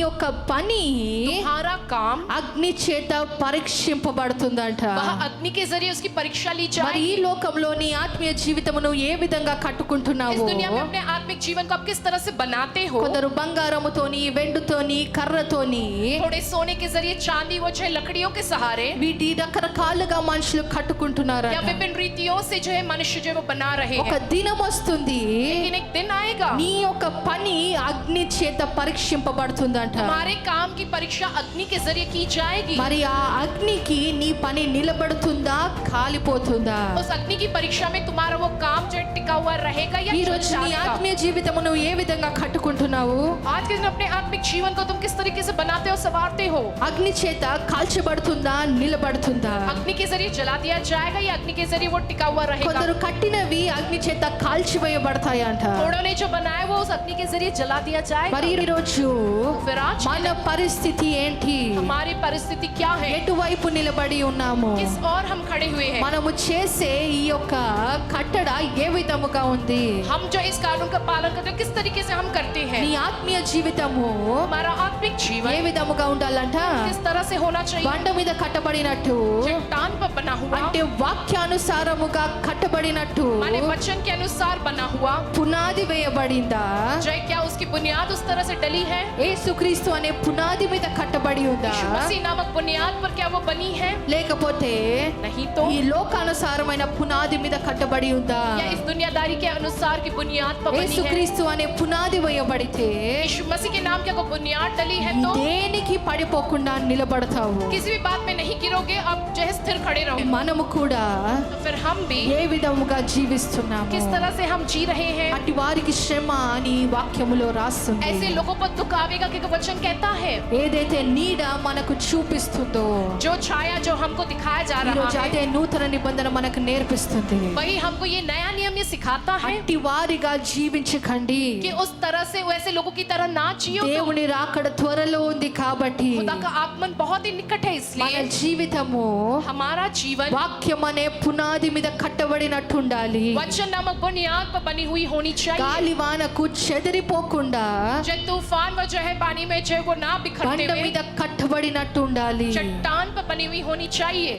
యొక్క పని तुम्हारा काम అగ్ని చేత పరీక్షింపబడుతుందంట. वह अग्नि के जरिए उसकी परीक्षा ली మరి ఈ जाएगी। లోకంలో నీ ఆత్మీయ జీవితమును ఏ విధంగా इस కట్టుకుంటున్నావు? दुनिया में अपने आत्मिक जीवन को आप किस तरह से बनाते हो? కొందరు బంగారముతోని వెండితోని కర్రతోని थोड़े सोने के जरिए, चांदी वो जो लकड़ियों के सहारे, వీటి రకరకాలుగా మనుషులు కట్టుకుంటున్నారు. या विभिन्न रीतियों से जो है मनुष्य जो है वो बना रहे ఒక हैं। దినం వస్తుంది लेकिन एक दिन आएगा నీ యొక్క పని అగ్ని చేత పరీక్షింపబడుతుందంట. हमारे काम की परीक्षा अग्नि के जरिए की जाएगी। మరి ఆ అగ్నికి నీ పని నిలబడుతుందా కాలిపోతుందా? उस अग्नि की परीक्षा में तुम्हारा वो काम जो है टिका हुआ रहेगा या ఈ जल రోజు నీ जाएगा। ఆత్మీయ జీవితమును ఏ విధంగా కట్టుకుంటున్నావు? आज के दिन अपने आत्मिक जीवन को तुम किस तरीके से बनाते हो, संवारते हो? అగ్ని చేత కాల్చబడుతుందా నిలబడుతుందా? अग्नि के जरिए जला दिया जाएगा या अग्नि के जरिए वो टिका हुआ रहेगा? కొందరు కట్టినవి అగ్ని చేత కాల్చివేయబడతాయంట. थोड़ों ने जो बनाया वो उस अग्नि के जरिए जला दिया जाएगा। మరి ఈ రోజు फिर आज మన పరిస్థితి ఏంటి? हमारी परिस्थिति क्या है? ఎటువైపు నిలబడి ఉన్నాము? किस और हम खड़े हुए हैं? మనము చేసే ఈ యొక్క కట్టడ ఏ విధముగా ఉంది? हम जो इस कानून का पालन करते हैं किस तरीके से हम करते हैं? నీ ఆత్మీయ జీవితము हमारा आत्मिक ఏ जीवन విధముగా ఉండాలంట? किस तरह से होना चाहिए? బండ మీద కట్టబడినట్టు, चट्टान पर बना हुआ, అంటే వాక్యానుసారముగా కట్టబడినట్టు माने वचन के अनुसार बना हुआ। పునాది వేయబడిందా? जय क्या उसकी बुनियाद उस तरह से डली है? యేసుక్రీస్తు అనే పునాది మీద కట్టబడి ఉందా? यीशु मसीह नामक बुनियाद पर क्या वो बनी है? లేకపోతే नहीं तो। ఈ లోకానుసారమైన పునాది మీద కట్టబడి ఉందా? या इस दुनियादारी के अनुसार की बुनियाद पर बनी है? యేసుక్రీస్తు అనే పునాది వేయబడితే यीशु मसीह के नाम क्या को बुनियाद डली है तो దేనికి పడిపోకుండా నిలబడతావు. किसी भी बात में नहीं गिरोगे, आप जो है स्थिर खड़े रहोगे। మనము కూడా तो फिर हम भी ఏ విధముగా జీవిస్తున్నాము? किस तरह से हम जी रहे हैं? అట్టి వారికి శ్రమ అని వాక్యములో రాస్తుంది. ऐसे लोगों पर दुख आवेगा क्योंकि वचन कहता है ఏదైతే నీడ మనకు చూపిస్తుందో जो छाया जो हमको दिखाया जा ఈ रहा రోజు है అదే నూతన నిబంధన మనకు నేర్పిస్తుంది. वही हमको ये नया नियम ये सिखाता है అట్టి వారిగా జీవించకండి. कि उस तरह से वैसे लोगों की तरह ना जियो। तो దేవుని రాకడ త్వరలో ఉంది కాబట్టి खुदा का आगमन बहुत ही निकट है, మన इसलिए జీవితము हमारा जीवन వాక్యం అనే పునాది మీద కట్టబడినట్టు ఉండాలి. वचन नामक बुनियाद पर बनी हुई होनी चाहिए। గాలివానకు చెదిరిపోకుండా जो तूफान व जो है पानी में जो है वो ना बिखरते బండ हुए మీద కట్టబడినట్టు ఉండాలి. चट्टान पर बनी हुई होनी चाहिए।